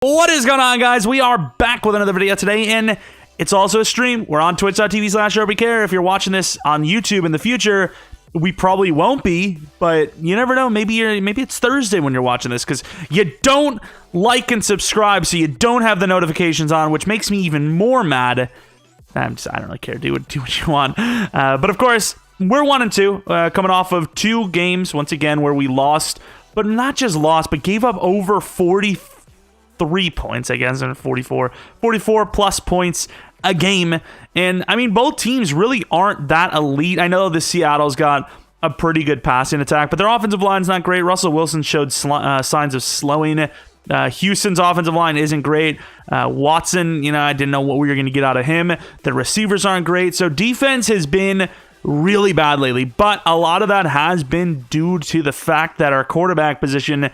What is going on, guys? We are back with another video today, and it's also a stream. We're on twitch.tv/Jeromepkr. If you're watching this on YouTube in the future, we probably won't be, but you never know. Maybe it's Thursday when you're watching this, because you don't like and subscribe, so you don't have the notifications on, which makes me even more mad. I don't really care. Do what you want. But of course, we're 1-2, coming off of 2 games, once again, where we lost, but not just lost, but gave up over 43 points, I guess, and 44 plus points a game. And I mean, both teams really aren't that elite. I know the Seattle's got a pretty good passing attack, but their offensive line's not great. Russell Wilson showed signs of slowing. Houston's offensive line isn't great. Watson, I didn't know what we were going to get out of him. The receivers aren't great. So defense has been really bad lately, but a lot of that has been due to the fact that our quarterback position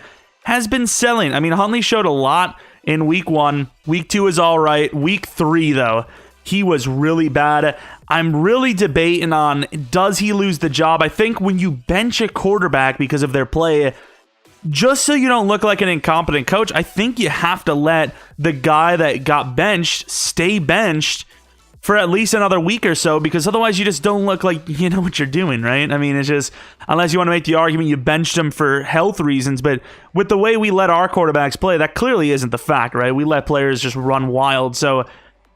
has been selling. I mean, Huntley showed a lot in week 1. Week 2 is all right. Week 3, though, he was really bad. I'm really debating on, does he lose the job? I think when you bench a quarterback because of their play, just so you don't look like an incompetent coach, I think you have to let the guy that got benched stay benched for at least another week or so, because otherwise you just don't look like you know what you're doing, right? I mean, it's just, unless you want to make the argument you benched him for health reasons, but with the way we let our quarterbacks play, that clearly isn't the fact, right? We let players just run wild, so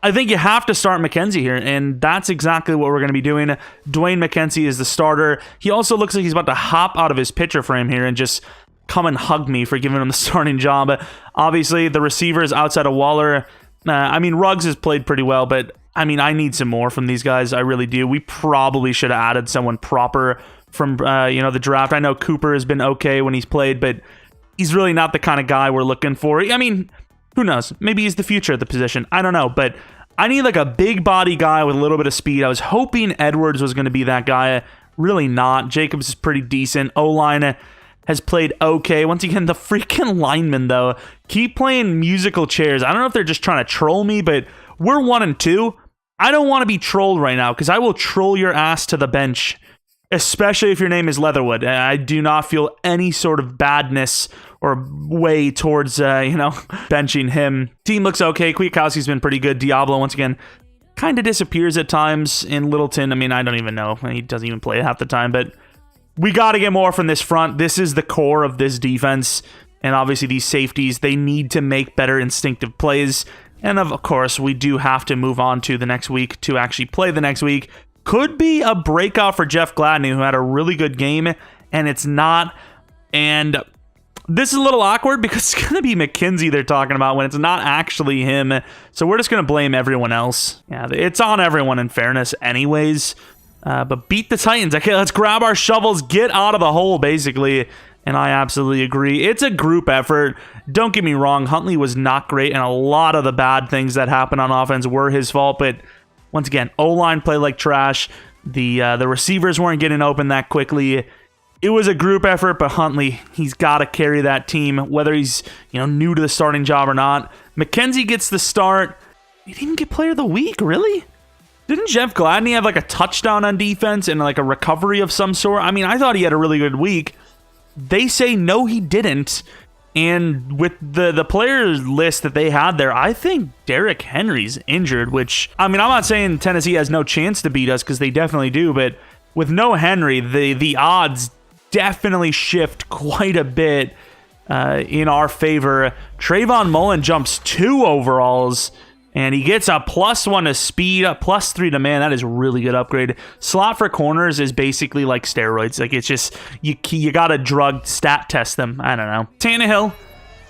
I think you have to start Mckenzie here, and that's exactly what we're going to be doing. Dwayne Mckenzie is the starter. He also looks like he's about to hop out of his pitcher frame here and just come and hug me for giving him the starting job. Obviously, the receivers outside of Waller, I mean, Ruggs has played pretty well, but I mean, I need some more from these guys. I really do. We probably should have added someone proper from, the draft. I know Cooper has been okay when he's played, but he's really not the kind of guy we're looking for. I mean, who knows? Maybe he's the future of the position. I don't know, but I need like a big body guy with a little bit of speed. I was hoping Edwards was going to be that guy. Really not. Jacobs is pretty decent. O-line has played okay. Once again, the freaking linemen, though, keep playing musical chairs. I don't know if they're just trying to troll me, but we're 1-2. I don't want to be trolled right now, because I will troll your ass to the bench, especially if your name is Leatherwood. I do not feel any sort of badness or way towards, benching him. Team looks okay. Kwiatkowski's been pretty good. Diablo, once again, kind of disappears at times. In Littleton, I mean, I don't even know. He doesn't even play half the time, but we got to get more from this front. This is the core of this defense, and obviously these safeties, they need to make better instinctive plays. And of course, we do have to move on to the next week to actually play the next week. Could be a breakout for Jeff Gladney, who had a really good game, and it's not. And this is a little awkward because it's going to be Mckenzie they're talking about when it's not actually him. So we're just going to blame everyone else. Yeah, it's on everyone in fairness anyways. But beat the Titans. Okay, let's grab our shovels, get out of the hole, basically. And I absolutely agree. It's a group effort. Don't get me wrong. Huntley was not great, and a lot of the bad things that happened on offense were his fault. But once again, O-line played like trash. The receivers weren't getting open that quickly. It was a group effort, but Huntley, he's got to carry that team, whether he's new to the starting job or not. Mckenzie gets the start. He didn't even get Player of the Week, really? Didn't Jeff Gladney have like a touchdown on defense and like a recovery of some sort? I mean, I thought he had a really good week. They say no, he didn't. And with the players list that they had there, I think Derrick Henry's injured, which, I mean, I'm not saying Tennessee has no chance to beat us, because they definitely do, but with no Henry, the odds definitely shift quite a bit in our favor. Trayvon Mullen jumps 2 overalls, and he gets a +1 to speed, a +3 to man. That is a really good upgrade. Slot for corners is basically like steroids. Like, it's just, you got to drug stat test them. I don't know. Tannehill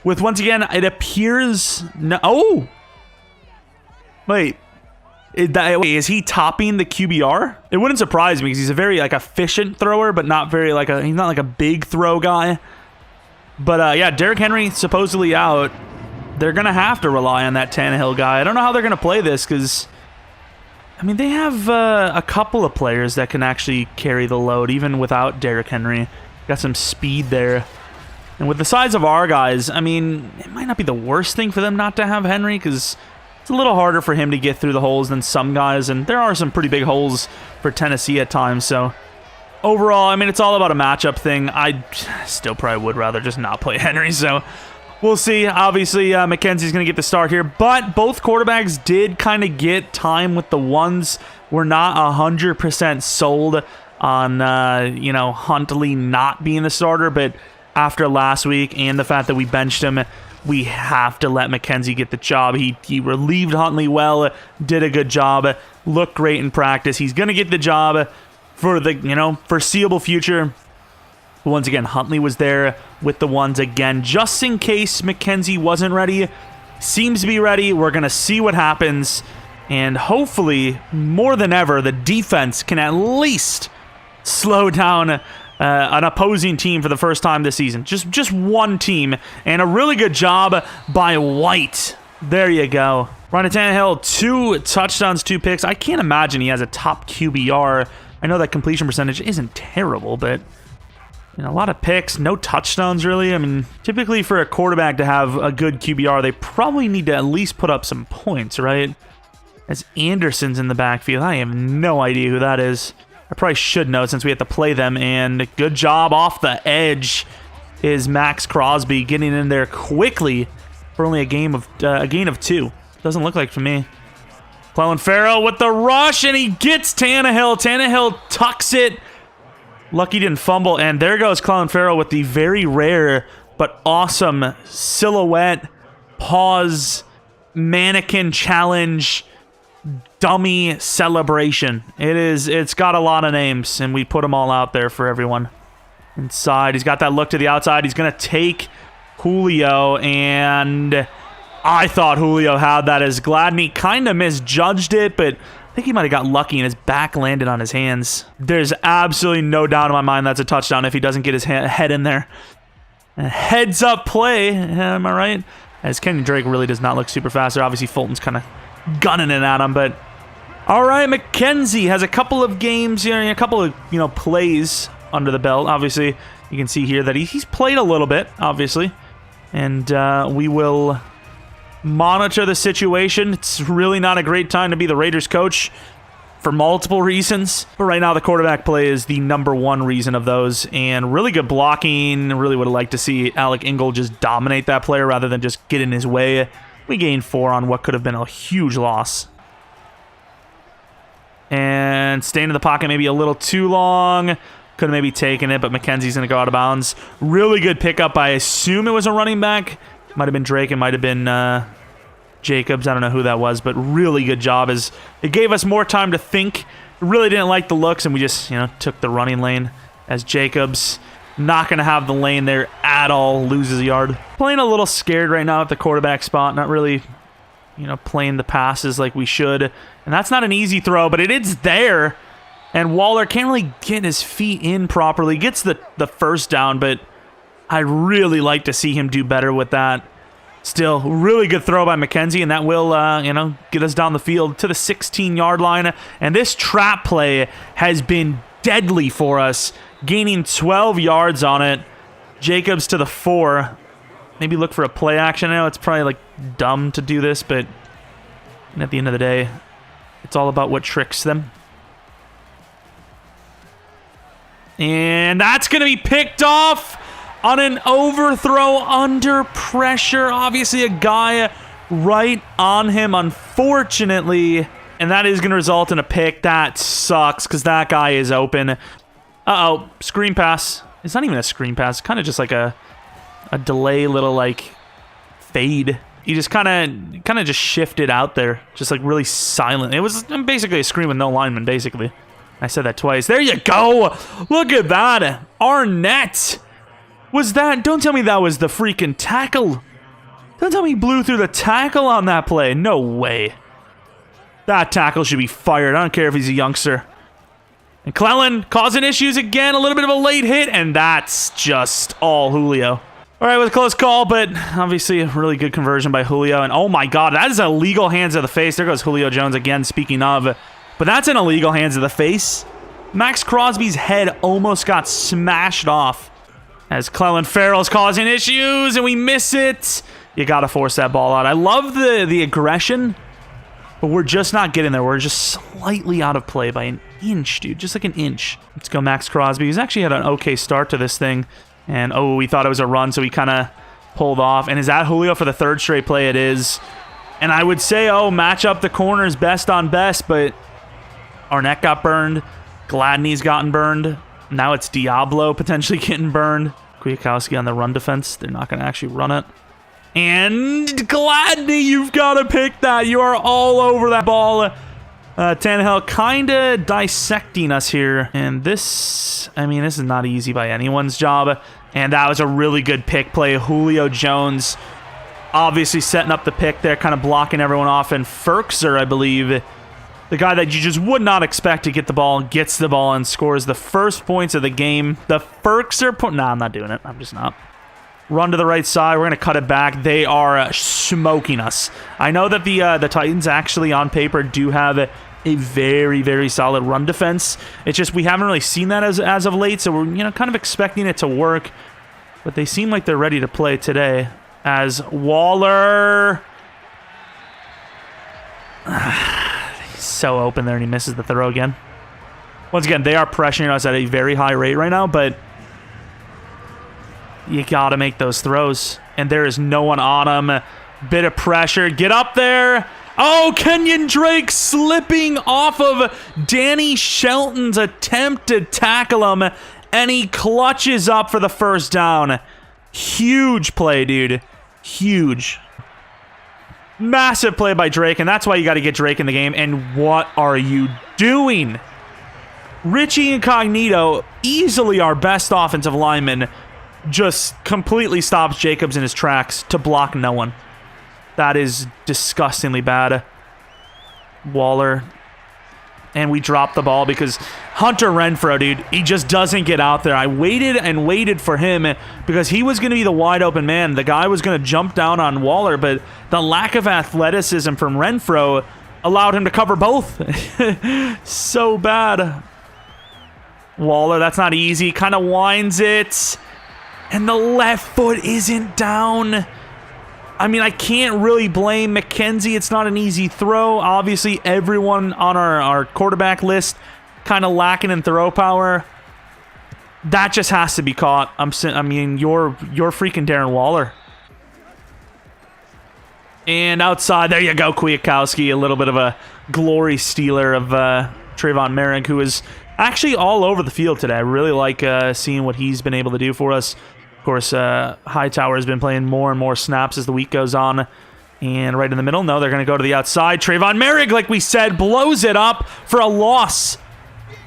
with, once again, it appears... No, oh! Wait. Is he topping the QBR? It wouldn't surprise me, because he's a very, efficient thrower, but not very, he's not, a big throw guy. But, yeah, Derrick Henry supposedly out. They're going to have to rely on that Tannehill guy. I don't know how they're going to play this, because, I mean, they have a couple of players that can actually carry the load, even without Derrick Henry. Got some speed there. And with the size of our guys, I mean, it might not be the worst thing for them not to have Henry, because it's a little harder for him to get through the holes than some guys, and there are some pretty big holes for Tennessee at times, so overall, I mean, it's all about a matchup thing. I still probably would rather just not play Henry, so We'll see. Obviously, McKenzie's going to get the start here, but both quarterbacks did kind of get time with the ones. We're not 100% sold on, you know, Huntley not being the starter, but after last week and the fact that we benched him, we have to let McKenzie get the job. He relieved Huntley well, did a good job, looked great in practice. He's going to get the job for the, you know, foreseeable future. Once again, Huntley was there with the ones again, just in case McKenzie wasn't ready. Seems to be ready. We're going to see what happens. And hopefully, more than ever, the defense can at least slow down an opposing team for the first time this season. Just one team. And a really good job by White. There you go. Ryan Tannehill, 2 touchdowns, 2 picks. I can't imagine he has a top QBR. I know that completion percentage isn't terrible, but you know, a lot of picks, no touchdowns really. I mean, typically for a quarterback to have a good QBR, they probably need to at least put up some points, right? As Anderson's in the backfield, I have no idea who that is. I probably should know since we have to play them, and good job off the edge is Max Crosby getting in there quickly for only a gain of 2. Doesn't look like for me. Clelin Ferrell with the rush, and he gets Tannehill. Tannehill tucks it. Lucky didn't fumble, and there goes Clelin Ferrell with the very rare but awesome silhouette, pause, mannequin challenge, dummy celebration. It's got a lot of names, and we put them all out there for everyone. Inside, he's got that look to the outside. He's going to take Julio, and I thought Julio had that as Gladney kind of misjudged it, but I think he might have got lucky and his back landed on his hands. There's absolutely no doubt in my mind that's a touchdown if he doesn't get his head in there. A heads up play, am I right? As Kenny Drake really does not look super fast there. Obviously, Fulton's kind of gunning it at him, but all right, McKenzie has a couple of games here, a couple of, you know, plays under the belt. Obviously, you can see here that he's played a little bit, obviously, and we will monitor the situation. It's really not a great time to be the Raiders coach for multiple reasons, but right now the quarterback play is the #1 reason of those, and really good blocking. Really would have liked to see Alec Ingold just dominate that player rather than just get in his way. We gained 4 on what could have been a huge loss. And staying in the pocket maybe a little too long. Could have maybe taken it, but McKenzie's going to go out of bounds. Really good pickup. I assume it was a running back. Might have been Drake. It might have been Jacobs. I don't know who that was, but really good job. As it gave us more time to think. Really didn't like the looks, and we just, you know, took the running lane as Jacobs. Not going to have the lane there at all. Loses a yard. Playing a little scared right now at the quarterback spot. Not really, you know, playing the passes like we should. And that's not an easy throw, but it is there. And Waller can't really get his feet in properly. Gets the first down, but I'd really like to see him do better with that. Still, really good throw by McKenzie, and that will, you know, get us down the field to the 16-yard line. And this trap play has been deadly for us, gaining 12 yards on it. Jacobs to the 4. Maybe look for a play action. I know it's probably, like, dumb to do this, but at the end of the day, it's all about what tricks them. And that's going to be picked off on an overthrow under pressure. Obviously, a guy right on him, unfortunately. And that is going to result in a pick. That sucks because that guy is open. Uh-oh. Screen pass. It's not even a screen pass. Kind of just like a delay little, like, fade. He just kind of just shifted out there. Just, like, really silent. It was basically a screen with no lineman, basically. I said that twice. There you go. Look at that. Arnett. Was that? Don't tell me that was the freaking tackle. Don't tell me he blew through the tackle on that play. No way. That tackle should be fired. I don't care if he's a youngster. And Clelin causing issues again. A little bit of a late hit, and that's just all Julio. All right, it was a close call, but obviously a really good conversion by Julio. And oh my God, that is illegal hands to the face. There goes Julio Jones again, speaking of. But that's an illegal hands to the face. Max Crosby's head almost got smashed off as Clelin Ferrell's causing issues, and we miss it. You got to force that ball out. I love the aggression, but we're just not getting there. We're just slightly out of play by an inch, dude. Just like an inch. Let's go Max Crosby. He's actually had an okay start to this thing. And, oh, we thought it was a run, so we kind of pulled off. And is that Julio for the third straight play? It is. And I would say, oh, match up the corners best on best, but Arnett got burned. Gladney's gotten burned. Now it's Diablo potentially getting burned. Kwiatkowski on the run defense. They're not going to actually run it. And Gladney, you've got to pick that. You are all over that ball. Tannehill kind of dissecting us here. And this, I mean, this is not easy by anyone's job. And that was a really good pick play. Julio Jones obviously setting up the pick there, kind of blocking everyone off. And Ferkser, I believe, the guy that you just would not expect to get the ball, gets the ball and scores the first points of the game. The Ferkser, nah, I'm not doing it. I'm just not. Run to the right side. We're going to cut it back. They are smoking us. I know that the Titans actually on paper do have a very, very solid run defense. It's just we haven't really seen that as of late, so we're kind of expecting it to work. But they seem like they're ready to play today. As Waller, he's so open there, and he misses the throw again. Once again, they are pressuring us at a very high rate right now, but you got to make those throws, and there is no one on him. Bit of pressure. Get up there. Oh, Kenyon Drake slipping off of Danny Shelton's attempt to tackle him, and he clutches up for the first down. Huge play, dude. Huge. Massive play by Drake, and that's why you got to get Drake in the game. And what are you doing? Richie Incognito, easily our best offensive lineman, just completely stops Jacobs in his tracks to block no one. That is disgustingly bad. Waller. And we dropped the ball because Hunter Renfrow, dude, he just doesn't get out there. I waited and waited for him because he was going to be the wide open man. The guy was going to jump down on Waller, but the lack of athleticism from Renfrow allowed him to cover both. So bad. Waller, that's not easy. Kind of winds it. And the left foot isn't down. I mean, I can't really blame Mckenzie. It's not an easy throw. Obviously, everyone on our quarterback list kind of lacking in throw power. That just has to be caught. I mean, you're freaking Darren Waller. And outside, there you go, Kwiatkowski. A little bit of a glory stealer of Trayvon Merrick, who is actually all over the field today. I really like seeing what he's been able to do for us. Of course, Hightower has been playing more and more snaps as the week goes on. And right in the middle, no, they're going to go to the outside. Trayvon Merrick, like we said, blows it up for a loss.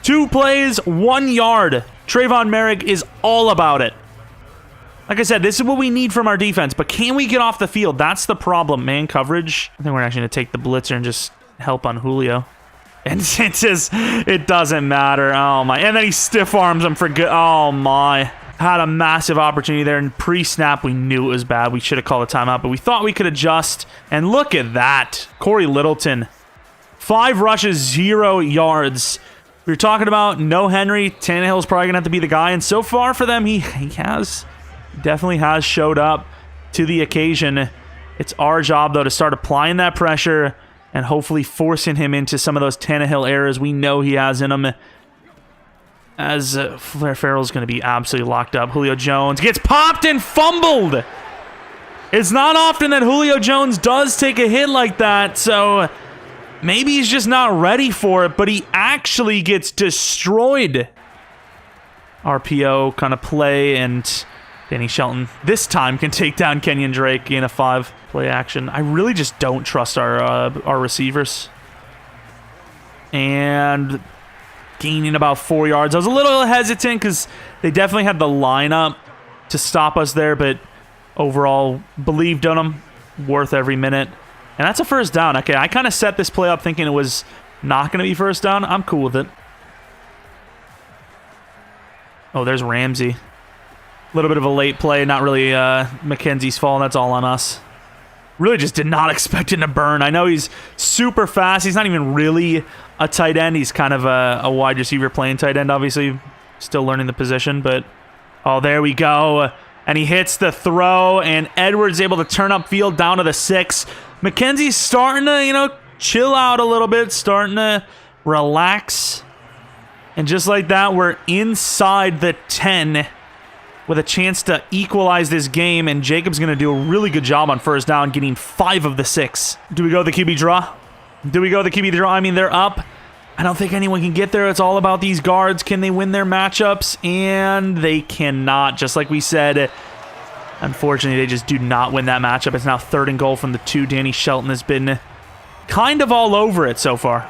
2 plays, 1 yard. Trayvon Merrick is all about it. Like I said, this is what we need from our defense, but can we get off the field? That's the problem. Man coverage. I think we're actually going to take the blitzer and just help on Julio. And it doesn't matter. Oh, my. And then he stiff arms him for good. Oh, my. Had a massive opportunity there, and pre-snap we knew it was bad. We should have called a timeout, but we thought we could adjust. And look at that. Corey Littleton. 5 rushes, 0 yards. We were talking about no Henry. Tannehill's probably going to have to be the guy, and so far for them, he definitely has showed up to the occasion. It's our job, though, to start applying that pressure and hopefully forcing him into some of those Tannehill errors we know he has in him. As Farrell's going to be absolutely locked up. Julio Jones gets popped and fumbled. It's not often that Julio Jones does take a hit like that, so maybe he's just not ready for it, but he actually gets destroyed. RPO kind of play, and Danny Shelton this time can take down Kenyon Drake in a 5-play action. I really just don't trust our receivers. And gaining about 4 yards. I was a little hesitant because they definitely had the lineup to stop us there, but overall, believed in them. Worth every minute. And that's a first down. Okay, I kind of set this play up thinking it was not going to be first down. I'm cool with it. Oh, there's Ramsey. A little bit of a late play. Not really Mckenzie's fault. That's all on us. Really just did not expect him to burn. I know he's super fast. He's not even really a tight end. He's kind of a wide receiver playing tight end, obviously. Still learning the position, but oh, there we go. And he hits the throw, and Edwards able to turn upfield down to the 6. Mckenzie's starting to, chill out a little bit, starting to relax. And just like that, we're inside the 10. with a chance to equalize this game, and Jacob's going to do a really good job on first down, getting 5 of the 6. Do we go the QB draw? Do we go the QB draw? I mean, they're up. I don't think anyone can get there. It's all about these guards. Can they win their matchups? And they cannot, just like we said. Unfortunately, they just do not win that matchup. It's now 3rd and goal from the 2. Danny Shelton has been kind of all over it so far.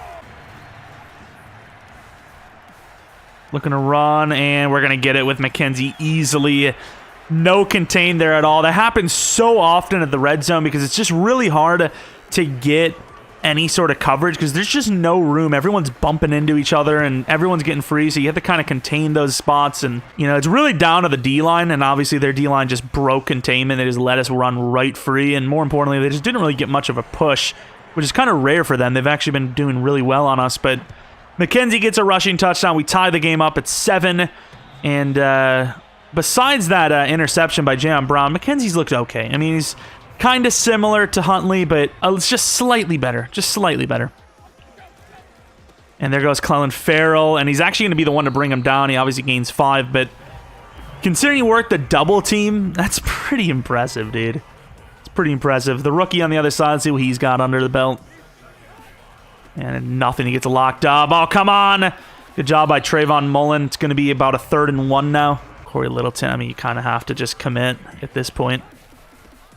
Looking to run, and we're going to get it with Mckenzie easily. No contain there at all. That happens so often at the red zone because it's just really hard to get any sort of coverage because there's just no room. Everyone's bumping into each other and everyone's getting free, so you have to kind of contain those spots. And, you know, it's really down to the D-line, and obviously their D-line just broke containment. They just let us run right free, and more importantly, they just didn't really get much of a push, which is kind of rare for them. They've actually been doing really well on us, but Mckenzie gets a rushing touchdown. We tie the game up at 7, and besides that interception by Jayon Brown, Mckenzie's looked okay. I mean, he's kind of similar to Huntley, but it's just slightly better. Just slightly better. And there goes Clelin Ferrell, and he's actually going to be the one to bring him down. He obviously gains 5, but considering he worked the double team, that's pretty impressive, dude. It's pretty impressive. The rookie on the other side, let's see what he's got under the belt. And nothing. He gets locked up. Oh, come on. Good job by Trayvon Mullen. It's going to be about a 3rd and 1 now. Corey Littleton, I mean, you kind of have to just commit at this point.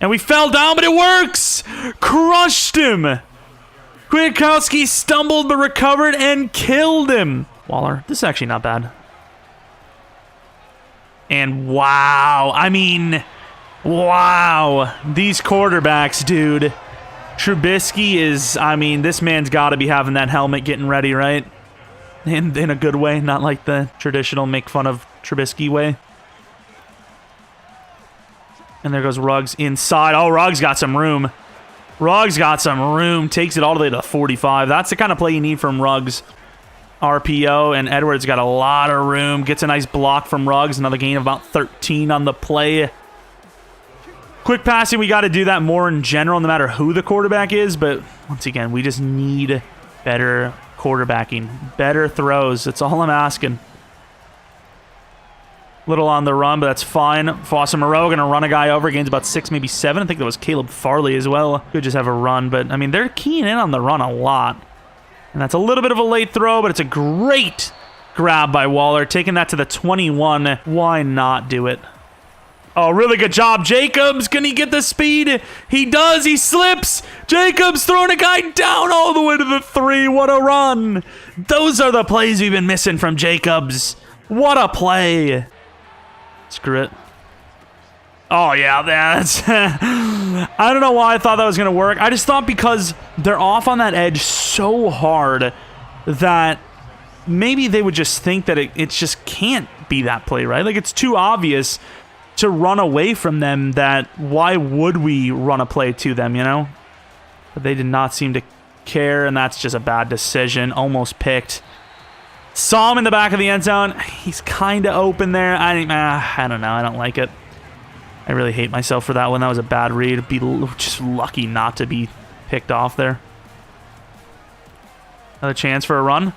And we fell down, but it works! Crushed him! Kwiatkowski stumbled but recovered and killed him. Waller, this is actually not bad. And wow. I mean, wow. These quarterbacks, dude. Trubisky is, I mean, this man's got to be having that helmet getting ready, right? In a good way, not like the traditional make fun of Trubisky way. And there goes Ruggs inside. Oh, Ruggs got some room. Ruggs got some room. Takes it all the way to the 45. That's the kind of play you need from Ruggs. RPO, and Edwards got a lot of room. Gets a nice block from Ruggs. Another gain of about 13 on the play. Quick passing, we got to do that more in general, no matter who the quarterback is. But once again, we just need better quarterbacking. Better throws. That's all I'm asking. Little on the run, but that's fine. Foster Moreau going to run a guy over. Gains about 6, maybe 7. I think that was Caleb Farley as well. Could just have a run, but, I mean, they're keying in on the run a lot. And that's a little bit of a late throw, but it's a great grab by Waller. Taking that to the 21. Why not do it? Oh, really good job. Jacobs, can he get the speed? He does. He slips. Jacobs throwing a guy down all the way to the 3. What a run. Those are the plays we've been missing from Jacobs. What a play. Screw it. Oh, yeah, that's... I don't know why I thought that was going to work. I just thought because they're off on that edge so hard that maybe they would just think that it just can't be that play, right? Like, it's too obvious to run away from them that why would we run a play to them, you know? But they did not seem to care, and that's just a bad decision. Almost picked. Saw him in the back of the end zone. He's kind of open there. I don't know. I don't like it. I really hate myself for that one. That was a bad read. Be just lucky not to be picked off there. Another chance for a run.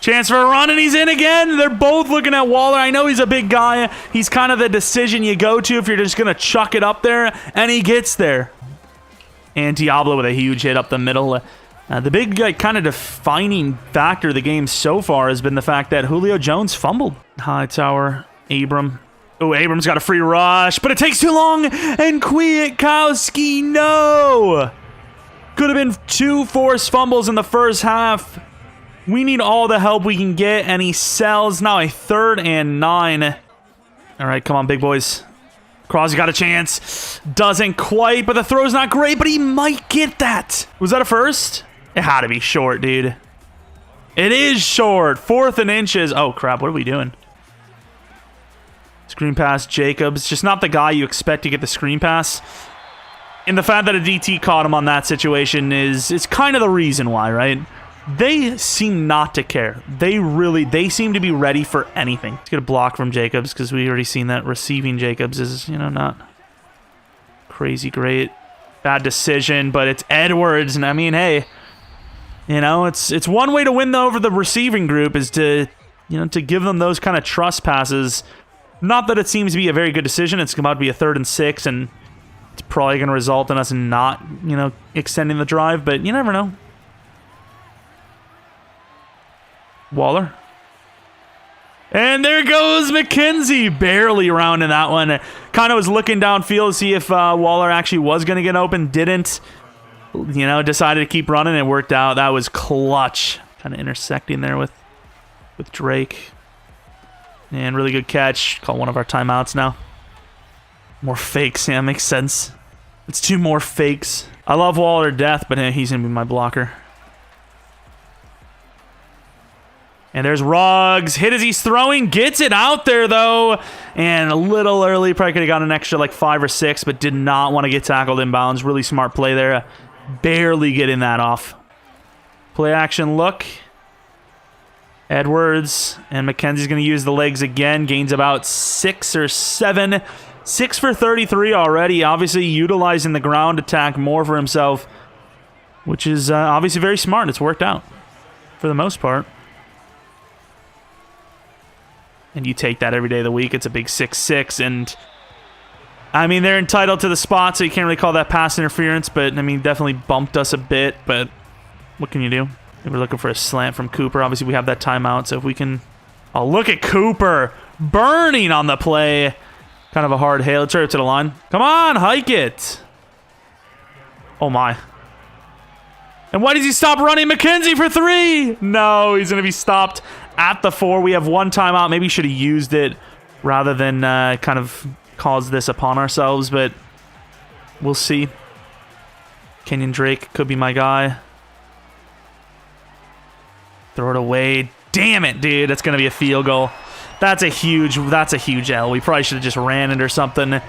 Chance for a run, and he's in again. They're both looking at Waller. I know he's a big guy. He's kind of the decision you go to if you're just going to chuck it up there, and he gets there. And Diablo with a huge hit up the middle. The big kind of defining factor of the game so far has been the fact that Julio Jones fumbled. Hightower, Abram. Oh, Abram's got a free rush, but it takes too long. And Kwiatkowski, no! Could have been 2 forced fumbles in the first half. We need all the help we can get, and he sells. Now a 3rd and 9. All right, come on, big boys. Crosby got a chance. Doesn't quite, but the throw's not great, but he might get that. Was that a first? It had to be short, dude. It is short. 4th and inches. Oh, crap. What are we doing? Screen pass, Jacobs. Just not the guy you expect to get the screen pass. And the fact that a DT caught him on that situation is kind of the reason why, right? They seem not to care. They seem to be ready for anything. Let's get a block from Jacobs because we already seen that receiving Jacobs is, you know, not crazy great. Bad decision, but it's Edwards, and I mean, hey, you know, it's one way to win over the receiving group is to, you know, to give them those kind of trust passes. Not that it seems to be a very good decision. It's about to be a 3rd and 6, and it's probably going to result in us not, you know, extending the drive, but you never know. Waller. And there goes Mckenzie, barely around in that one. Kind of was looking downfield to see if Waller actually was going to get open. Didn't. You know, decided to keep running. It worked out. That was clutch. Kind of intersecting there with Drake. And really good catch. Call one of our timeouts now. More fakes. Yeah, makes sense. It's 2 more fakes. I love Waller to death, but he's going to be my blocker. And there's Ruggs. Hit as he's throwing. Gets it out there, though. And a little early. Probably could have got an extra like 5 or 6, but did not want to get tackled inbounds. Really smart play there. Barely getting that off. Play action look. Edwards. And McKenzie's going to use the legs again. Gains about 6 or 7. 6 for 33 already. Obviously utilizing the ground attack more for himself, which is obviously very smart. It's worked out for the most part. And you take that every day of the week. It's a big 6-6. And, I mean, they're entitled to the spot, so you can't really call that pass interference. But, I mean, definitely bumped us a bit. But what can you do? We're looking for a slant from Cooper. Obviously, we have that timeout, so if we can... Oh, look at Cooper. Burning on the play. Kind of a hard hit. Let's throw it to the line. Come on, hike it. Oh, my. And why does he stop running Mckenzie for 3? No, he's going to be stopped at the 4. We have 1 timeout. Maybe should have used it rather than kind of cause this upon ourselves, but we'll see. Kenyon Drake could be my guy. Throw it away. Damn it, dude. That's going to be a field goal. That's a huge L. We probably should have just ran it or something.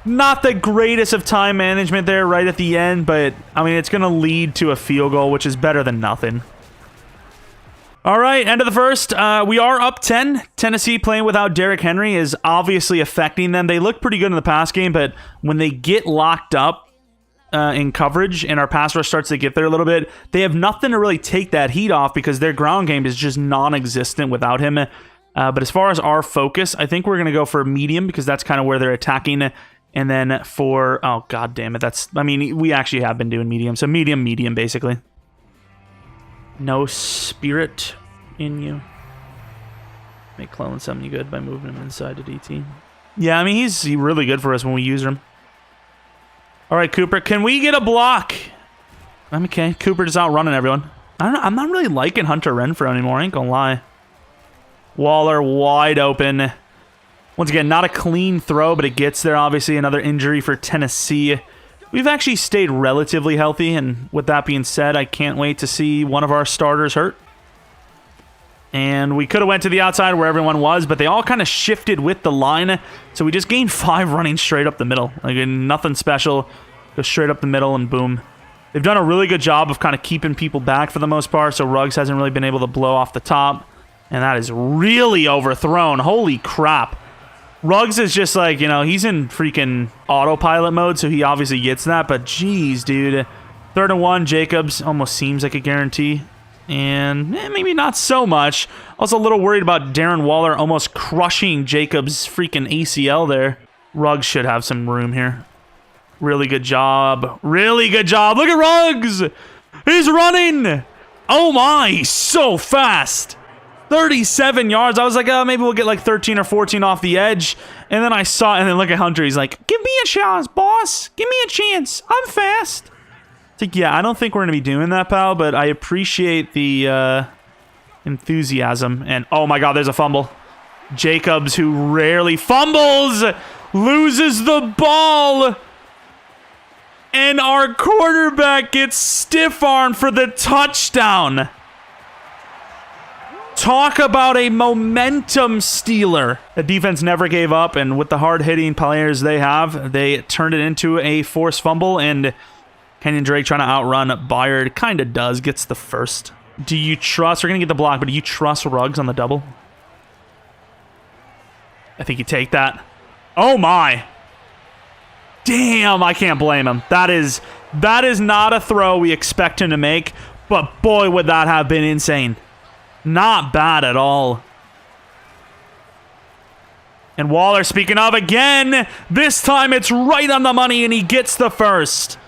Not the greatest of time management there right at the end, but, I mean, it's going to lead to a field goal, which is better than nothing. All right, end of the first. We are up 10. Tennessee playing without Derrick Henry is obviously affecting them. They look pretty good in the pass game, but when they get locked up in coverage and our pass rush starts to get there a little bit, they have nothing to really take that heat off because their ground game is just non-existent without him. But as far as our focus, I think we're going to go for medium because that's kind of where they're attacking. And then for, oh, god damn it, that's, I mean, we actually have been doing medium. So medium, basically. No spirit in you. Make Clellan something good by moving him inside to DT. Yeah, I mean, he's really good for us when we use him. All right, Cooper, can we get a block? I'm okay. Cooper just outrunning everyone. I don't know. I'm not really liking Hunter Renfrow anymore. I ain't gonna lie. Waller wide open. Once again, not a clean throw, but it gets there. Obviously, another injury for Tennessee. We've actually stayed relatively healthy, and with that being said, I can't wait to see one of our starters hurt. And we could have went to the outside where everyone was, but they all kind of shifted with the line, so we just gained 5 running straight up the middle. Like, nothing special. Go straight up the middle, and boom. They've done a really good job of kind of keeping people back for the most part, so Ruggs hasn't really been able to blow off the top. And that is really overthrown. Holy crap. Ruggs is just like, you know, he's in freaking autopilot mode, so he obviously gets that. But geez, dude. 3rd and 1, Jacobs almost seems like a guarantee. And maybe not so much. Also a little worried about Darren Waller almost crushing Jacobs' freaking ACL there. Ruggs should have some room here. Really good job. Really good job. Look at Ruggs. He's running. Oh my, he's so fast. 37 yards. I was like, oh, maybe we'll get like 13 or 14 off the edge. And then I saw, and then look at Hunter. He's like, give me a chance, boss. Give me a chance. I'm fast. It's like, yeah, I don't think we're going to be doing that, pal, but I appreciate the enthusiasm. And, oh my God, there's a fumble. Jacobs, who rarely fumbles, loses the ball. And our quarterback gets stiff-armed for the touchdown. Talk about a momentum stealer. The defense never gave up, and with the hard-hitting players they have, they turned it into a forced fumble, and Kenyon Drake trying to outrun Byard kind of does, gets the first. Do you trust, we're going to get the block, but do you trust Ruggs on the double? I think you take that. Oh my. Damn, I can't blame him. That is not a throw we expect him to make, but boy, would that have been insane. Not bad at all. And Waller, speaking of, again, this time it's right on the money, and he gets the first.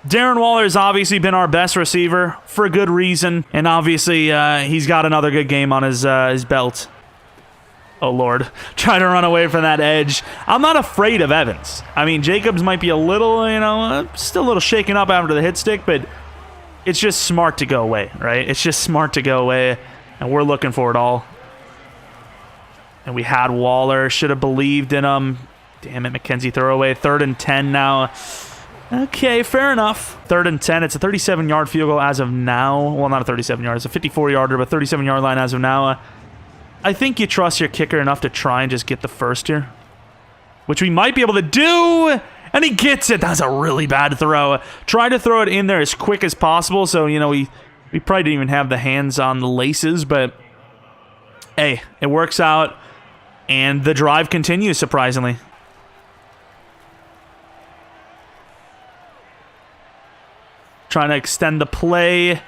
Darren Waller has obviously been our best receiver for a good reason, and obviously he's got another good game on his belt. Oh, Lord. Trying to run away from that edge. I'm not afraid of Evans. I mean, Jacobs might be a little, still a little shaken up after the hit stick, but it's just smart to go away, right? It's just smart to go away, and we're looking for it all. And we had Waller. Should have believed in him. Damn it, Mckenzie throwaway. 3rd and 10 now. Okay, fair enough. 3rd and 10. It's a 37-yard field goal as of now. Well, not a 37 yard. It's a 54-yarder, but 37-yard line as of now. I think you trust your kicker enough to try and just get the first here, which we might be able to do. And he gets it. That's a really bad throw. Try to throw it in there as quick as possible. So, we probably didn't even have the hands on the laces, but hey, it works out. And the drive continues, surprisingly. Trying to extend the play.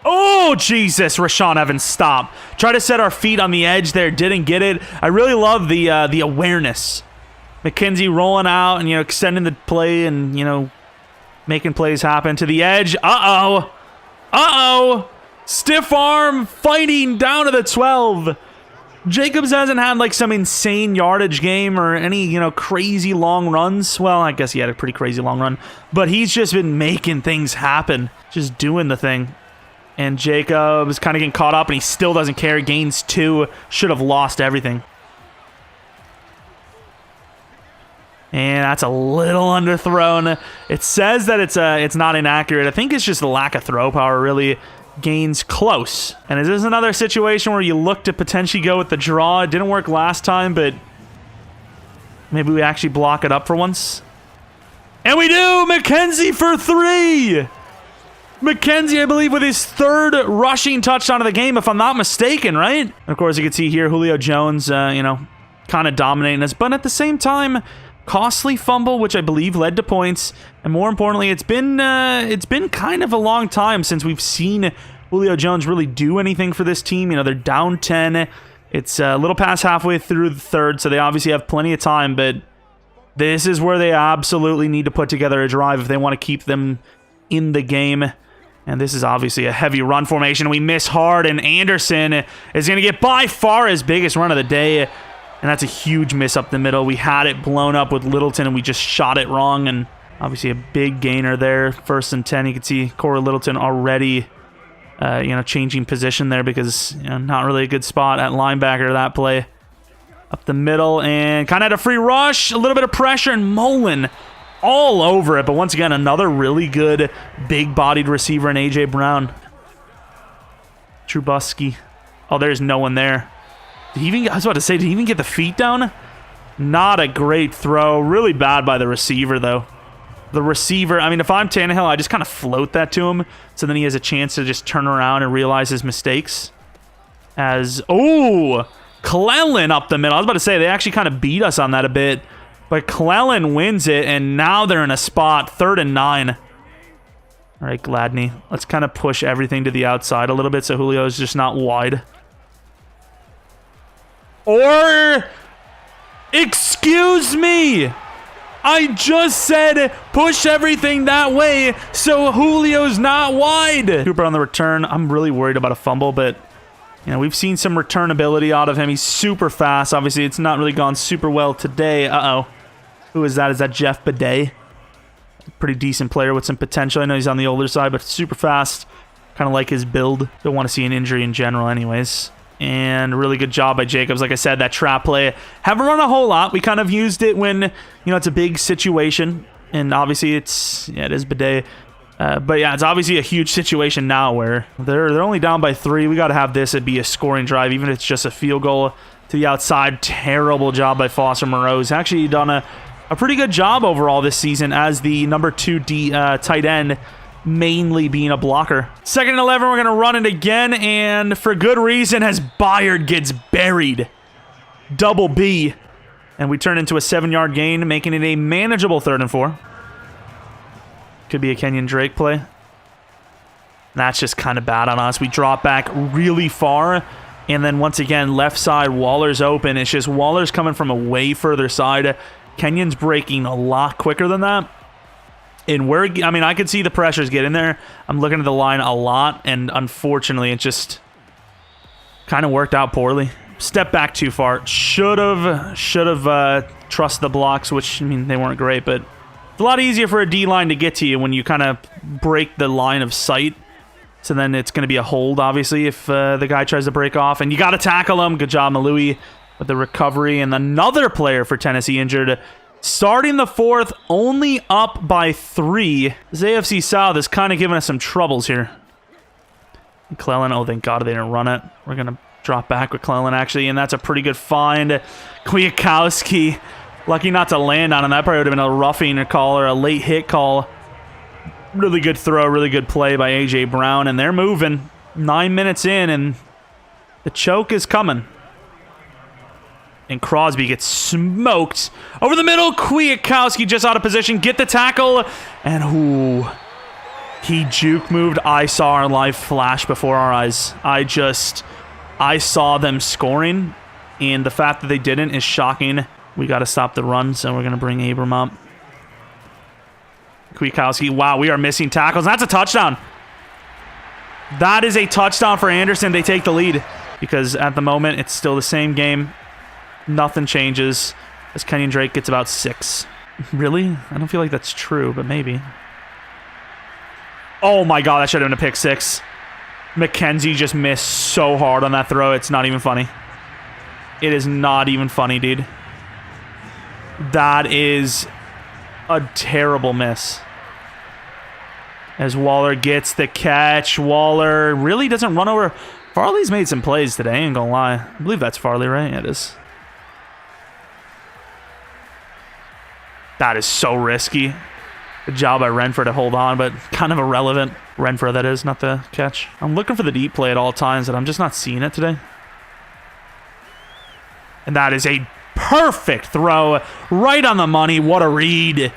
Oh, Jesus. Rashaan Evans, stop. Try to set our feet on the edge there. Didn't get it. I really love the awareness. Mckenzie rolling out and, extending the play and, making plays happen to the edge. Uh-oh. Uh-oh. Stiff arm fighting down to the 12. Jacobs hasn't had, some insane yardage game or any, crazy long runs. Well, I guess he had a pretty crazy long run. But he's just been making things happen. Just doing the thing. And Jacobs kind of getting caught up, and he still doesn't care. Gains 2. Should have lost everything. And that's a little underthrown. It says that it's not inaccurate. I think it's just the lack of throw power really. Gains close. And is this another situation where you look to potentially go with the draw? It didn't work last time, but maybe we actually block it up for once. And we do! Mckenzie for 3! Mckenzie, I believe, with his 3rd rushing touchdown of the game, if I'm not mistaken, right? And of course, you can see here Julio Jones, kind of dominating us. But at the same time, costly fumble, which I believe led to points. And more importantly, it's been kind of a long time since we've seen Julio Jones really do anything for this team. They're down 10. It's a little past halfway through the 3rd, so they obviously have plenty of time. But this is where they absolutely need to put together a drive if they want to keep them in the game. And this is obviously a heavy run formation. We miss hard, and Anderson is going to get by far his biggest run of the day. And that's a huge miss up the middle. We had it blown up with Littleton, and we just shot it wrong. And obviously a big gainer there. 1st and 10. You can see Corey Littleton already, changing position there because not really a good spot at linebacker that play. Up the middle, and kind of had a free rush. A little bit of pressure, and Mullen all over it. But once again, another really good big-bodied receiver in A.J. Brown. Trubisky. Oh, there's no one there. I was about to say, did he even get the feet down? Not a great throw. Really bad by the receiver, though. The receiver, if I'm Tannehill, I just kind of float that to him, so then he has a chance to just turn around and realize his mistakes. Clellan up the middle. I was about to say, they actually kind of beat us on that a bit, but Clellan wins it, and now they're in a spot, 3rd and 9. All right, Gladney. Let's kind of push everything to the outside a little bit so Julio's just not wide. Or, excuse me, I just said push everything that way so Julio's not wide. Cooper on the return. I'm really worried about a fumble, but we've seen some return ability out of him. He's super fast. Obviously, it's not really gone super well today. Uh-oh. Who is that? Is that Jeff Bidet? Pretty decent player with some potential. I know he's on the older side, but super fast. Kind of like his build. Don't want to see an injury in general anyways. And really good job by Jacobs. Like I said, that trap play. Haven't run a whole lot. We kind of used it when, it's a big situation. And obviously, it is Bidet. But yeah, it's obviously a huge situation now where they're only down by 3. We got to have this be a scoring drive, even if it's just a field goal to the outside. Terrible job by Foster Moreau. He's actually done a pretty good job overall this season as the number 2 tight end, mainly being a blocker. 2nd and 11, we're going to run it again, and for good reason, as Byard gets buried. Double B. And we turn into a 7-yard gain, making it a manageable 3rd and 4. Could be a Kenyon Drake play. That's just kind of bad on us. We drop back really far, And then once again, left side, Waller's open. It's just Waller's coming from a way further side. Kenyon's breaking a lot quicker than that. And I mean, I could see the pressures get in there. I'm looking at the line a lot, and unfortunately, it just kind of worked out poorly. Step back too far. Should have trusted the blocks, which, I mean, they weren't great, but it's a lot easier for a D-line to get to you when you kind of break the line of sight. So then it's going to be a hold, obviously, if the guy tries to break off. And you got to tackle him. Good job, Malui, with the recovery. And another player for Tennessee injured. Starting the fourth, only up by 3. This AFC South is kind of giving us some troubles here. McClellan, oh, thank God they didn't run it. We're going to drop back with McClellan, actually, and that's a pretty good find. Kwiatkowski, lucky not to land on him. That probably would have been a roughing call or a late hit call. Really good throw, really good play by A.J. Brown, and they're moving. 9 minutes in, and the choke is coming. And Crosby gets smoked. Over the middle, Kwiatkowski just out of position. Get the tackle, and ooh, he juke moved. I saw our live flash before our eyes. I saw them scoring, and the fact that they didn't is shocking. We got to stop the run, so we're going to bring Abram up. Kwiatkowski, wow, we are missing tackles. That's a touchdown. That is a touchdown for Anderson. They take the lead because at the moment it's still the same game. Nothing changes as Kenyon Drake gets about 6. Really? I don't feel like that's true, but maybe. Oh my God, that should have been a pick 6. Mckenzie just missed so hard on that throw. It's not even funny. It is not even funny, dude. That is a terrible miss. As Waller gets the catch. Waller really doesn't run over. Farley's made some plays today, ain't gonna lie. I believe that's Farley, right? Yeah, it is. That is so risky. Good job by Renfro to hold on, but kind of irrelevant. Renfro, that is, not the catch. I'm looking for the deep play at all times, and I'm just not seeing it today. And that is a perfect throw. Right on the money. What a read.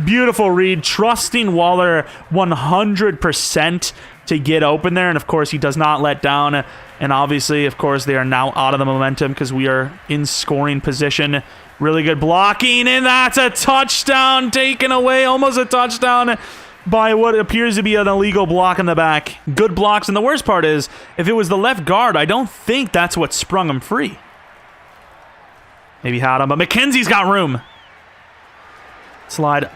Beautiful read. Trusting Waller 100% to get open there. And, of course, he does not let down. And, obviously, of course, they are now out of the momentum because we are in scoring position. Really good blocking, and that's a touchdown taken away. Almost a touchdown by what appears to be an illegal block in the back. Good blocks, and the worst part is, if it was the left guard, I don't think that's what sprung him free. Maybe had him, but McKenzie's got room. Slide.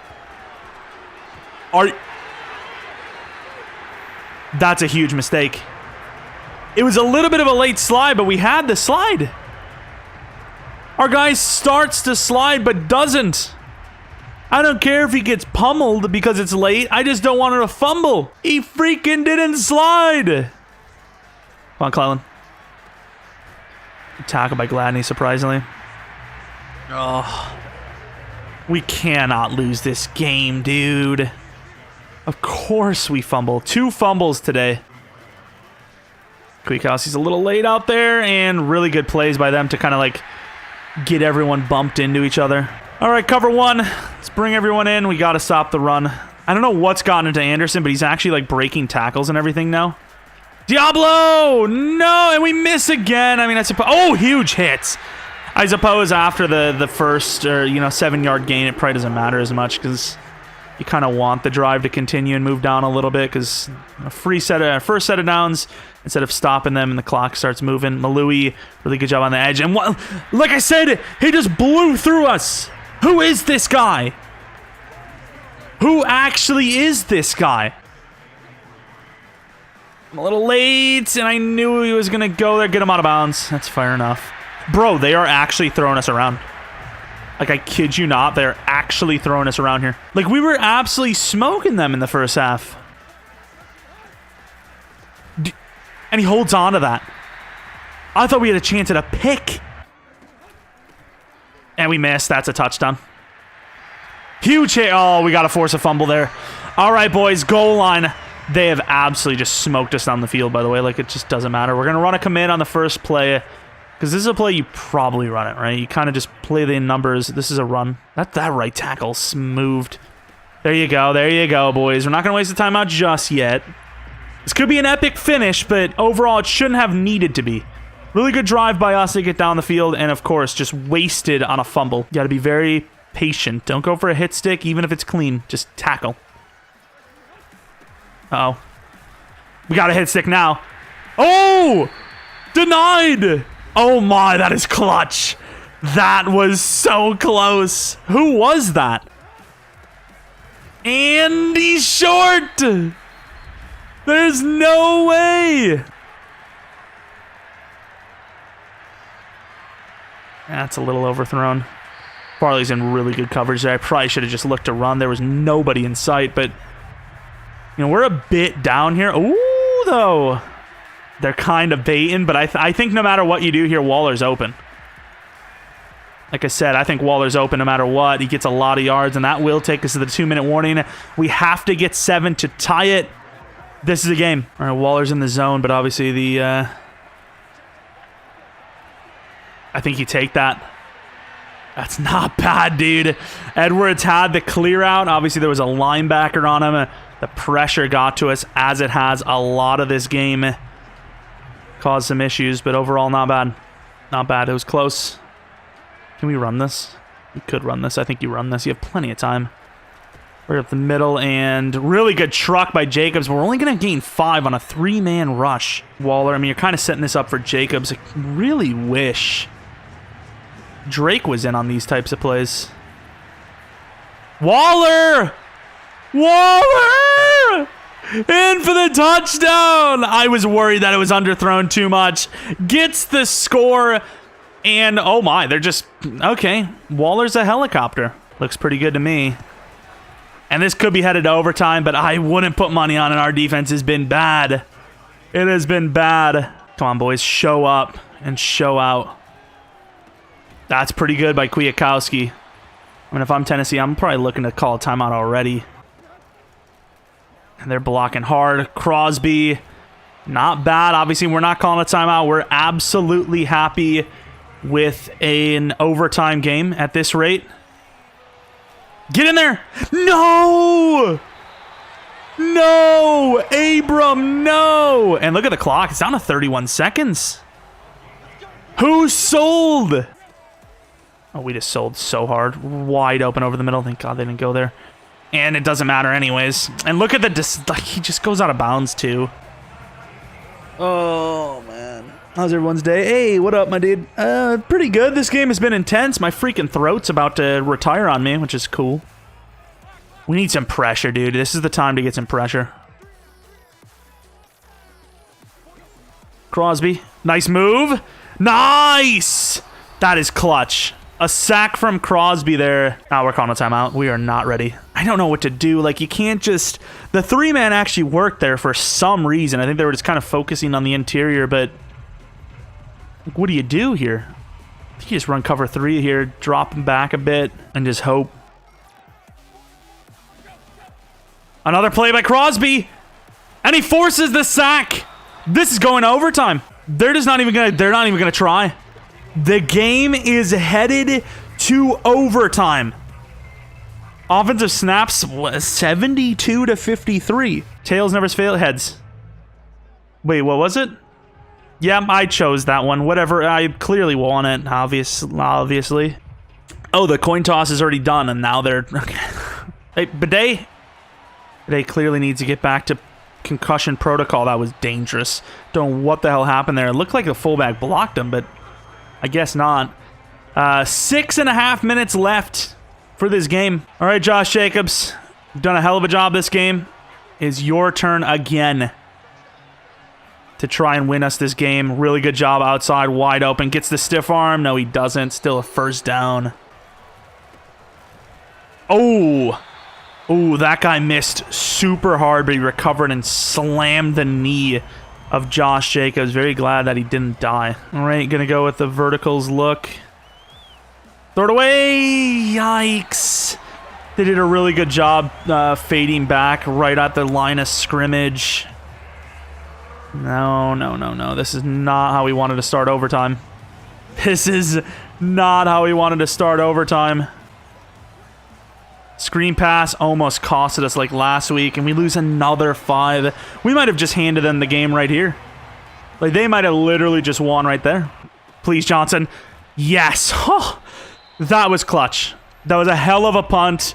That's a huge mistake. It was a little bit of a late slide, but we had the slide. Our guy starts to slide, but doesn't. I don't care if he gets pummeled because it's late. I just don't want him to fumble. He freaking didn't slide. Come on, Cleland. Tackle by Gladney, surprisingly. Oh. We cannot lose this game, dude. Of course we fumble. 2 fumbles today. Kwiatkowski's a little late out there, and really good plays by them to kind of like get everyone bumped into each other. All right, cover 1. Let's bring everyone in. We got to stop the run. I don't know what's gotten into Anderson, but he's actually like breaking tackles and everything now. Diablo! No, and we miss again. I mean, I suppose. Oh, huge hits. I suppose after the first, or 7-yard gain, it probably doesn't matter as much because you kind of want the drive to continue and move down a little bit because a first set of downs, instead of stopping them and the clock starts moving. Malui, really good job on the edge. And like I said, he just blew through us. Who is this guy? Who actually is this guy? I'm a little late, and I knew he was going to go there. Get him out of bounds. That's fair enough. Bro, they are actually throwing us around. Like, I kid you not, they're actually throwing us around here. Like, we were absolutely smoking them in the first half. And he holds on to that. I thought we had a chance at a pick. And we missed. That's a touchdown. Huge hit. Oh, we got to force a fumble there. All right, boys, goal line. They have absolutely just smoked us down the field, by the way. Like, it just doesn't matter. We're going to run a command on the first play. Because this is a play you probably run it, right? You kind of just play the numbers. This is a run. That right tackle moved. There you go. There you go, boys. We're not going to waste the timeout just yet. This could be an epic finish, but overall it shouldn't have needed to be. Really good drive by us to get down the field, and of course, just wasted on a fumble. You gotta be very patient. Don't go for a hit stick, even if it's clean. Just tackle. Uh-oh. We got a hit stick now. Oh! Denied! Oh my, that is clutch. That was so close. Who was that? And he's short! There's no way! That's a little overthrown. Farley's in really good coverage there. I probably should have just looked to run. There was nobody in sight, but... You know, we're a bit down here. Ooh, though. They're kind of baiting, but I think no matter what you do here, Waller's open. Like I said, I think Waller's open no matter what. He gets a lot of yards, and that will take us to the 2-minute warning. We have to get 7 to tie it. This is a game. All right, Waller's in the zone, but obviously the... I think you take that. That's not bad, dude. Edwards had the clear out. Obviously, there was a linebacker on him. The pressure got to us, as it has a lot of this game. Caused some issues, but overall, not bad. Not bad. It was close. Can we run this? We could run this. I think you run this. You have plenty of time. We're up the middle, and really good truck by Jacobs. We're only going to gain 5 on a 3-man rush. Waller, I mean, you're kind of setting this up for Jacobs. I really wish Drake was in on these types of plays. Waller! Waller! In for the touchdown! I was worried that it was underthrown too much. Gets the score, and oh my, they're just... Okay, Waller's a helicopter. Looks pretty good to me. And this could be headed to overtime, but I wouldn't put money on it. Our defense has been bad. It has been bad. Come on, boys, show up and show out. That's pretty good by Kwiatkowski. I mean, if I'm Tennessee, I'm probably looking to call a timeout already. And they're blocking hard. Crosby, not bad. Obviously, we're not calling a timeout. We're absolutely happy with an overtime game at this rate. Get in there. No! No! Abram, no! And look at the clock. It's down to 31 seconds. Who sold? Oh, we just sold so hard. Wide open over the middle. Thank God they didn't go there. And it doesn't matter anyways. And look at the... he just goes out of bounds, too. Oh, man. How's everyone's day? Hey, what up, my dude? Pretty good. This game has been intense. My freaking throat's about to retire on me, which is cool. We need some pressure, dude. This is the time to get some pressure. Crosby. Nice move. Nice! That is clutch. A sack from Crosby there. Now we're calling a timeout. We are not ready. I don't know what to do. Like, you can't just... The 3-man actually worked there for some reason. I think they were just kind of focusing on the interior, but... Like, what do you do here? You just run cover 3 here, drop him back a bit, and just hope. Another play by Crosby, and he forces the sack. This is going to overtime. They're not even gonna try. The game is headed to overtime. Offensive snaps 72 to 53. Tails never fail. Heads. Wait, what was it? Yeah, I chose that one. Whatever. I clearly won it. Obviously. Oh, the coin toss is already done, and now they're... Okay. Hey, Bidet. Bidet clearly needs to get back to concussion protocol. That was dangerous. Don't know what the hell happened there. It looked like the fullback blocked him, but I guess not. 6.5 minutes left for this game. All right, Josh Jacobs. You've done a hell of a job this game. It's your turn again to try and win us this game. Really good job outside, wide open. Gets the stiff arm. No, he doesn't. Still a first down. Oh, that guy missed super hard, but he recovered and slammed the knee of Josh Jacobs. Very glad that he didn't die. All right, gonna go with the verticals look. Throw it away. Yikes. They did a really good job fading back right at the line of scrimmage. No. This is not how we wanted to start overtime. This is not how we wanted to start overtime. Screen pass almost costed us like last week, and we lose another 5. We might have just handed them the game right here. Like, they might have literally just won right there. Please, Johnson. Yes. Oh, that was clutch. That was a hell of a punt.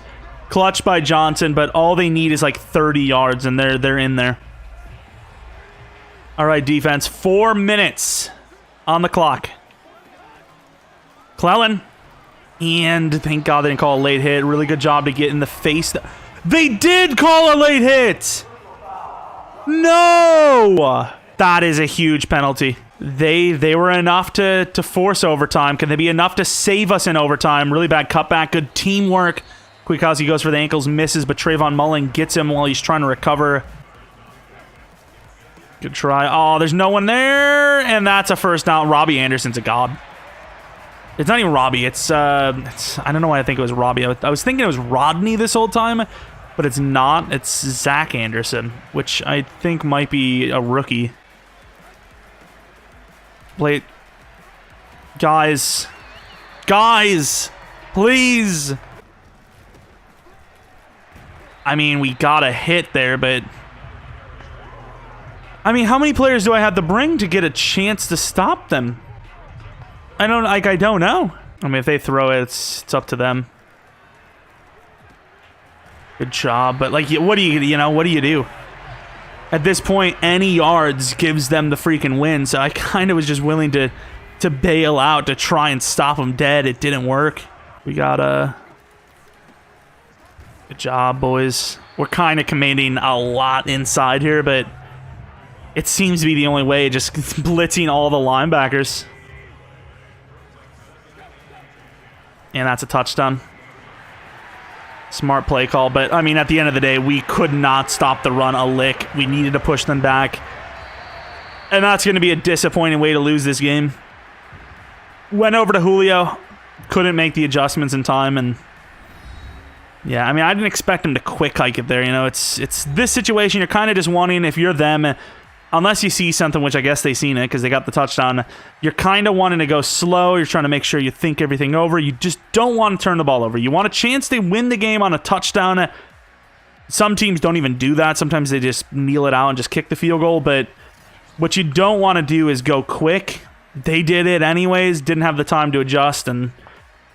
Clutch by Johnson, but all they need is like 30 yards, and they're in there. All right, defense. 4 minutes on the clock. Clellan. And thank God they didn't call a late hit. Really good job to get in the face. They did call a late hit! No! That is a huge penalty. They were enough to force overtime. Can they be enough to save us in overtime? Really bad cutback. Good teamwork. Kwiatkowski goes for the ankles, misses, but Trayvon Mullen gets him while he's trying to recover. Good try. Oh, there's no one there, and that's a first down. Robbie Anderson's a god. It's not even Robbie. It's I don't know why I think it was Robbie. I was thinking it was Rodney this whole time, but it's not. It's Zach Anderson, which I think might be a rookie. Wait. Guys, please. I mean, we got a hit there, but I mean, how many players do I have to bring to get a chance to stop them? I don't know. I mean, if they throw it, it's up to them. Good job, but like, what do you do? At this point, any yards gives them the freaking win. So I kind of was just willing to bail out to try and stop them dead. It didn't work. We got a good job, boys. We're kind of commanding a lot inside here, but it seems to be the only way. Just blitzing all the linebackers. And that's a touchdown. Smart play call, but I mean, at the end of the day, we could not stop the run a lick. We needed to push them back. And that's going to be a disappointing way to lose this game. Went over to Julio. Couldn't make the adjustments in time, and yeah, I mean, I didn't expect him to quick hike it there. You know, it's this situation, you're kind of just wanting, if you're them, unless you see something, which I guess they seen it because they got the touchdown, you're kind of wanting to go slow. You're trying to make sure you think everything over. You just don't want to turn the ball over. You want a chance to win the game on a touchdown. Some teams don't even do that. Sometimes they just kneel it out and just kick the field goal. But what you don't want to do is go quick. They did it anyways, didn't have the time to adjust, and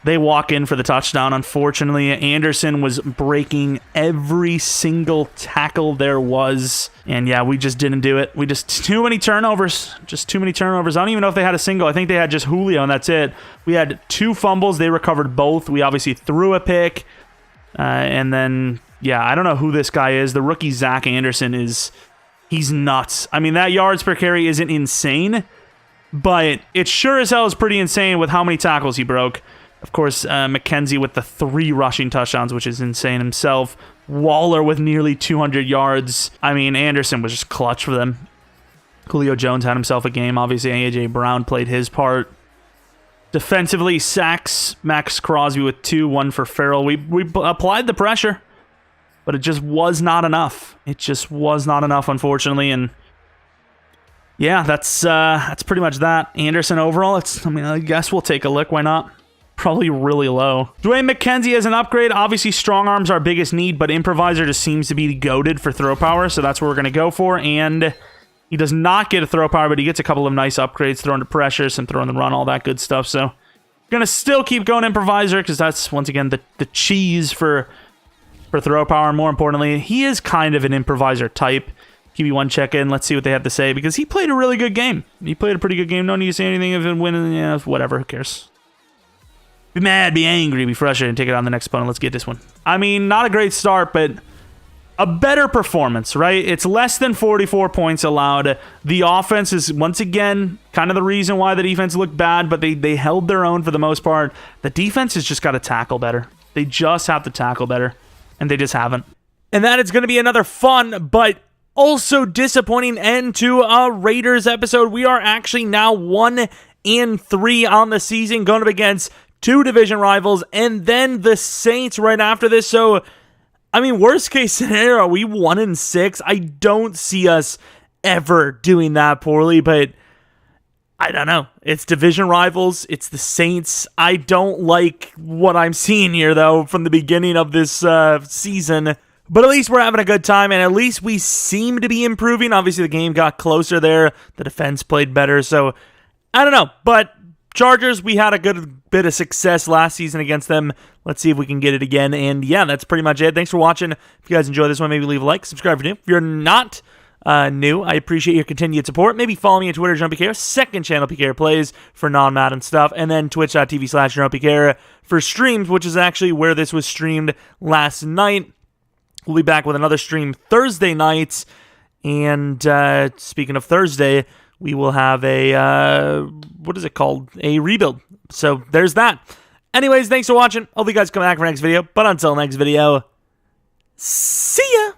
they walk in for the touchdown. Unfortunately, Anderson was breaking every single tackle there was. And yeah, we just didn't do it. We just too many turnovers. Just too many turnovers. I don't even know if they had a single. I think they had just Julio, and that's it. We had 2 fumbles. They recovered both. We obviously threw a pick. And then, yeah, I don't know who this guy is. The rookie Zach Anderson he's nuts. I mean, that yards per carry isn't insane, but it sure as hell is pretty insane with how many tackles he broke. Of course, Mckenzie with the 3 rushing touchdowns, which is insane himself. Waller with nearly 200 yards. I mean, Anderson was just clutch for them. Julio Jones had himself a game. Obviously, A.J. Brown played his part. Defensively, sacks. Max Crosby with 2, 1 for Farrell. We applied the pressure, but it just was not enough. It just was not enough, unfortunately, and yeah, that's pretty much that. Anderson overall, I guess we'll take a look. Why not? Probably really low. Dwayne Mckenzie as an upgrade. Obviously, strong arm's our biggest need, but improviser just seems to be goated for throw power, so that's what we're going to go for. And he does not get a throw power, but he gets a couple of nice upgrades, throwing to pressure, some throwing the run, all that good stuff. So, going to still keep going improviser because that's, once again, the cheese for throw power. And more importantly, he is kind of an improviser type. QB1 check-in. Let's see what they have to say, because he played a really good game. He played a pretty good game. No need to say anything of him winning. Yeah, whatever. Who cares? Be mad, be angry, be frustrated, and take it on the next opponent. Let's get this one. I mean, not a great start, but a better performance, right? It's less than 44 points allowed. The offense is, once again, kind of the reason why the defense looked bad, but they held their own for the most part. The defense has just got to tackle better. They just have to tackle better, and they just haven't. And that is going to be another fun, but also disappointing end to a Raiders episode. We are actually now 1-3 on the season, going up against 2 division rivals, and then the Saints right after this. So, I mean, worst case scenario, we 1-6. I don't see us ever doing that poorly, but I don't know. It's division rivals. It's the Saints. I don't like what I'm seeing here, though, from the beginning of this season. But at least we're having a good time, and at least we seem to be improving. Obviously, the game got closer there. The defense played better, so I don't know. But Chargers, we had a good bit of success last season against them. Let's see if we can get it again. And yeah, that's pretty much it. Thanks for watching. If you guys enjoyed this one, maybe leave a like, subscribe if you're new. If you're not new, I appreciate your continued support. Maybe follow me on Twitter, Jeromepkr, second channel PKR Plays for non-Madden stuff, and then twitch.tv/Jeromepkr for streams, which is actually where this was streamed last night. We'll be back with another stream Thursday night. And speaking of Thursday, we will have a, what is it called? A rebuild. So there's that. Anyways, thanks for watching. Hope you guys come back for next video. But until next video, see ya!